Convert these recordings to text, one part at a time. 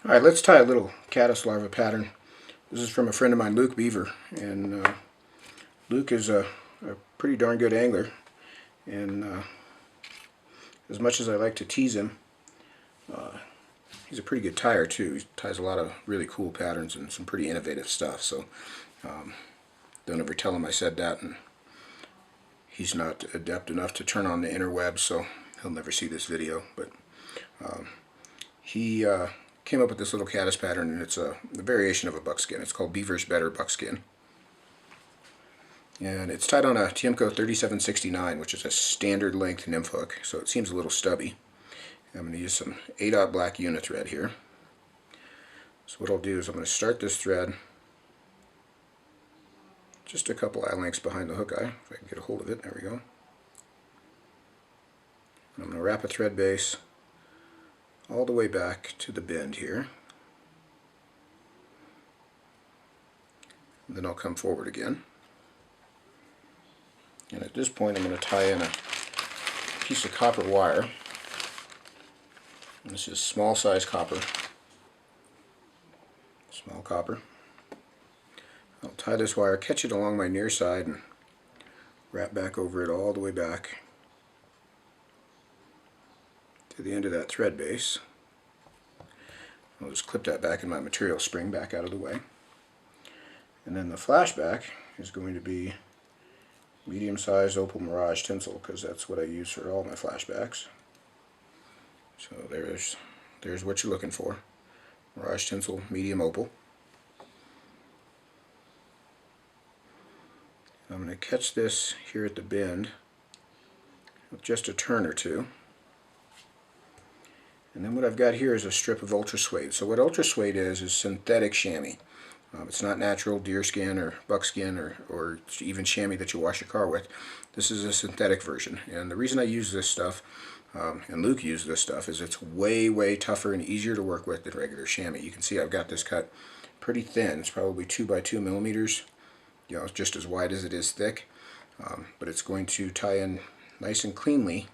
Alright, let's tie a little caddis larva pattern. This is from a friend of mine, Bever, and Luke is a pretty darn good angler, and as much as I like to tease him, he's a pretty good tyer too. He ties a lot of really cool patterns and some pretty innovative stuff, so don't ever tell him I said that, and he's not adept enough to turn on the interwebs, so he'll never see this video. But he came up with this little caddis pattern, and it's a variation of a buckskin. It's called Bever's Better Buckskin. And it's tied on a Tiemco 3769, which is a standard length nymph hook, so it seems a little stubby. I'm going to use some 8/0 black unithread here. So what I'll do is I'm going to start this thread just a couple eye lengths behind the hook eye, if I can get a hold of it. There we go. And I'm going to wrap a thread base all the way back to the bend here. And then I'll come forward again. And at this point I'm going to tie in a piece of copper wire. And this is small size copper. Small copper. I'll tie this wire, catch it along my near side, and wrap back over it all the way back to the end of that thread base. I'll just clip that back in my material spring back out of the way. And then the flashback is going to be medium-sized Opal Mirage tinsel, because that's what I use for all my flashbacks. So there's what you're looking for. Mirage tinsel, medium opal. I'm going to catch this here at the bend with just a turn or two. And then what I've got here is a strip of Ultra Suede. So what Ultra Suede is synthetic chamois. It's not natural deerskin or buckskin or even chamois that you wash your car with. This is a synthetic version. And the reason I use this stuff, and Luke used this stuff, is it's way, way tougher and easier to work with than regular chamois. You can see I've got this cut pretty thin. It's probably 2 by 2 millimeters. You know, it's just as wide as it is thick. But it's going to tie in nice and cleanly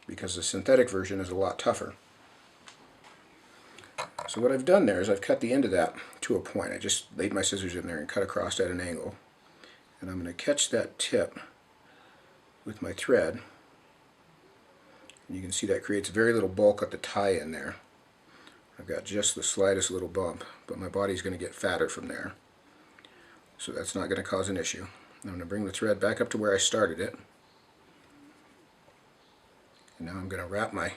because the synthetic version is a lot tougher. So what I've done there is I've cut the end of that to a point. I just laid my scissors in there and cut across at an angle. And I'm going to catch that tip with my thread. And you can see that creates very little bulk at the tie-in there. I've got just the slightest little bump, but my body's going to get fatter from there. So that's not going to cause an issue. I'm going to bring the thread back up to where I started it. And now I'm going to wrap my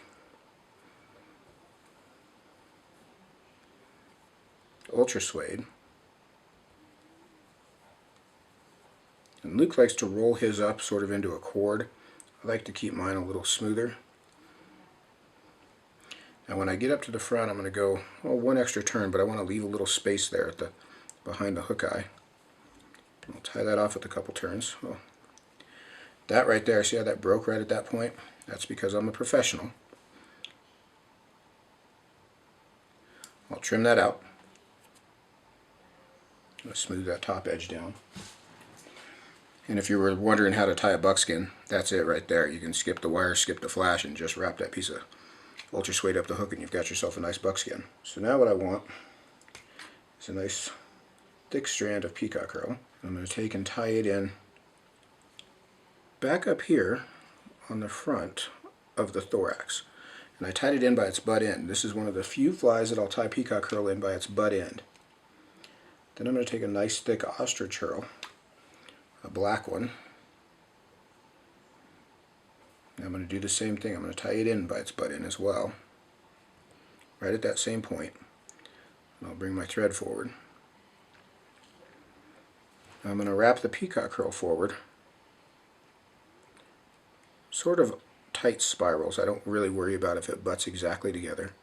Ultra Suede. And Luke likes to roll his up sort of into a cord. I like to keep mine a little smoother. Now when I get up to the front, I'm going to go one extra turn, but I want to leave a little space there at the behind the hook eye. I'll tie that off with a couple turns. Well, that right there, see how that broke right at that point? That's because I'm a professional. I'll trim that out. I'm going to smooth that top edge down. And if you were wondering how to tie a buckskin, that's it right there. You can skip the wire, skip the flash, and just wrap that piece of Ultra Suede up the hook, and you've got yourself a nice buckskin. So now what I want is a nice thick strand of peacock herl. I'm going to take and tie it in back up here on the front of the thorax. And I tied it in by its butt end. This is one of the few flies that I'll tie peacock herl in by its butt end. Then I'm going to take a nice thick ostrich herl, a black one. And I'm going to do the same thing. I'm going to tie it in by its butt end as well, right at that same point. And I'll bring my thread forward. Now I'm going to wrap the peacock herl forward, sort of tight spirals. I don't really worry about if it butts exactly together.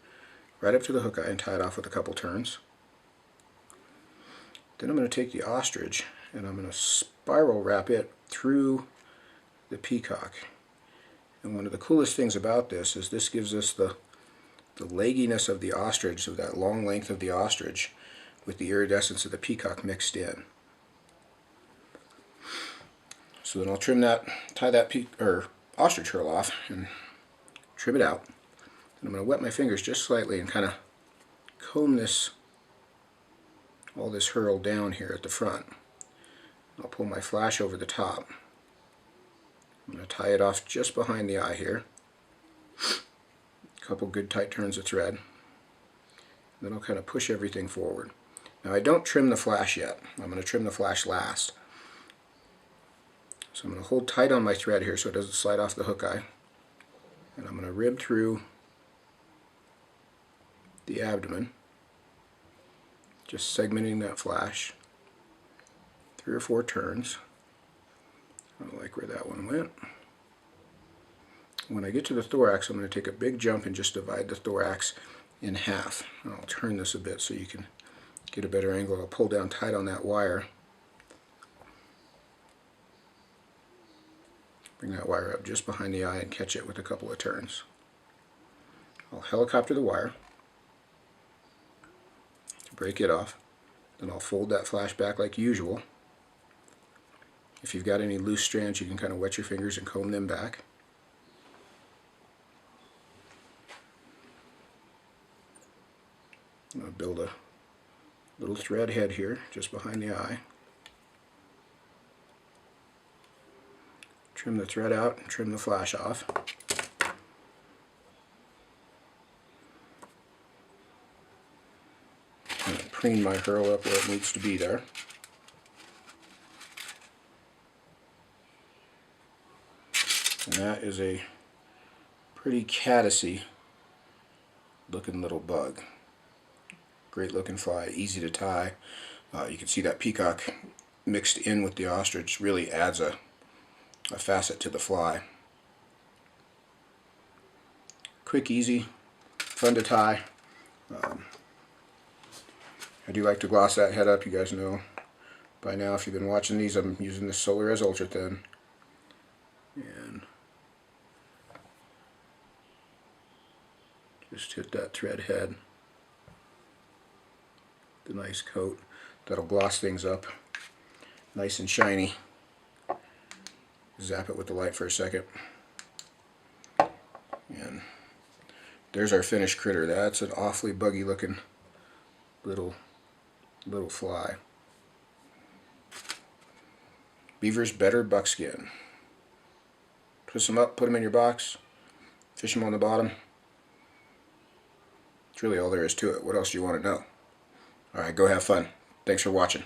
Right up to the hook eye and tie it off with a couple turns. Then I'm going to take the ostrich and I'm going to spiral wrap it through the peacock. And one of the coolest things about this is this gives us the legginess of the ostrich, so that long length of the ostrich with the iridescence of the peacock mixed in. So then I'll trim that, tie that ostrich herl off and trim it out. And I'm going to wet my fingers just slightly and kind of comb all this herl down here at the front. I'll pull my flash over the top. I'm going to tie it off just behind the eye here. A couple good tight turns of thread. Then I'll kind of push everything forward. Now I don't trim the flash yet. I'm going to trim the flash last. So I'm going to hold tight on my thread here so it doesn't slide off the hook eye. And I'm going to rib through the abdomen, just segmenting that flash. 3 or 4 turns. I don't like where that one went. When I get to the thorax, I'm going to take a big jump and just divide the thorax in half. And I'll turn this a bit so you can get a better angle. I'll pull down tight on that wire. Bring that wire up just behind the eye and catch it with a couple of turns. I'll helicopter the wire to break it off. Then I'll fold that flash back like usual. If you've got any loose strands, you can kind of wet your fingers and comb them back. I'm going to build a little thread head here just behind the eye. Trim the thread out and trim the flash off. I'm going to preen my herl up where it needs to be there. And that is a pretty caddisy looking little bug. Great looking fly, easy to tie. You can see that peacock mixed in with the ostrich really adds a facet to the fly. Quick, easy, fun to tie. I do like to gloss that head up. You guys know by now, if you've been watching these, I'm using this Solar as Ultra Thin. And just hit that thread head. The nice coat. That'll gloss things up. Nice and shiny. Zap it with the light for a second. And there's our finished critter. That's an awfully buggy looking little fly. Beaver's Better Buckskin. Twist them up, put them in your box, fish them on the bottom. That's really all there is to it. What else do you want to know? Alright, go have fun. Thanks for watching.